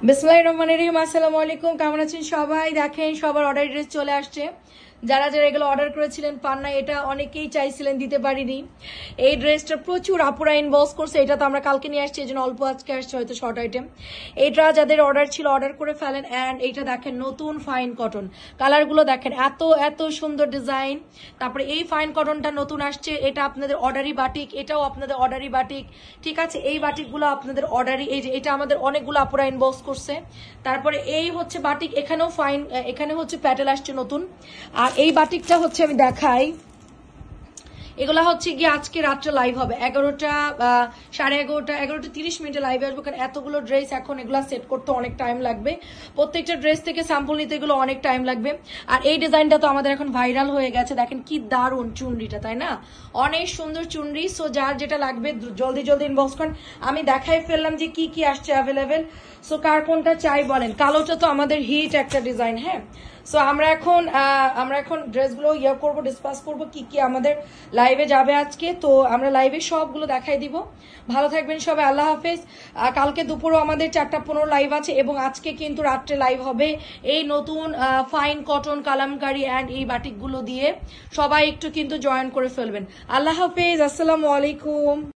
বিসমিল্লাহির রহমানির রহিম। আসসালামু আলাইকুম, কেমন আছেন সবাই? দেখেন সবার অর্ডার ড্রেস চলে আসছে। যারা যারা এগুলো অর্ডার করেছিলেন পান না, এটা অনেকেই চাইছিলেন, দিতে পারিনি। এই ড্রেসটা প্রচুর আপুরা ইনবক্স করছে, এটা তো আমরা কালকে নিয়ে আসছি, এই জন্য অল্প আজকে আসছে হয়তো শর্ট আইটেম। এইটা যাদের অর্ডার ছিল অর্ডার করে ফেলেন। অ্যান্ড এইটা দেখেন নতুন ফাইন কটন, কালারগুলো দেখেন এত এত সুন্দর ডিজাইন। তারপরে এই ফাইন কটনটা নতুন আসছে, এটা আপনাদের অর্ডারি বাটিক, এটাও আপনাদের অর্ডারি বাটিক। ঠিক আছে, এই বাটিকগুলো আপনাদের অর্ডারি, এই যে এটা আমাদের অনেকগুলো আপুরা ইনবক্স করছে। তারপরে এই হচ্ছে বাটিক, এখানেও ফাইন, এখানে হচ্ছে প্যাটেল আসছে নতুন। আর এই বাটিকটা হচ্ছে আমি দেখাই, এগুলা হচ্ছে গিয়ে আজকে রাত্রে লাইভ হবে 11টা 11:30 11:30 লাইভে আসবো, কারণ এতগুলো ড্রেস এখন এগুলা সেট করতে অনেক টাইম লাগবে। প্রত্যেকটা ড্রেস থেকে স্যাম্পল নিতে এগুলো অনেক টাইম লাগবে। আর এই ডিজাইনটা তো আমাদের এখন ভাইরাল হয়ে গেছে, দেখেন কি দারুণ চুনরিটা, তাই না? অনেক সুন্দর চুনরি। সো যার যেটা লাগবে জলদি জলদি ইনবক্স করেন। আমি দেখাই ফেললাম যে কি কি আসছে অ্যাভেলেবেল। সো কার কোনটা চাই বলেন। কালোটা তো আমাদের হিট একটা ডিজাইন। হ্যাঁ, সো আমরা এখন ড্রেসগুলো করবো, ডিসকাস করবো কি কি আমাদের লাইভে যাবে আজকে। তো আমরা লাইভে সবগুলো দেখাই দিব। ভালো থাকবেন সবাই, আল্লাহ হাফেজ। কালকে দুপুরও আমাদের 4টা 15 লাইভ আছে, এবং আজকে কিন্তু রাত্রে লাইভ হবে এই নতুন ফাইন কটন কালামকারী অ্যান্ড এই বাটিকগুলো দিয়ে। সবাই একটু কিন্তু জয়েন করে ফেলবেন। আল্লাহ হাফেজ, আসসালামু আলাইকুম।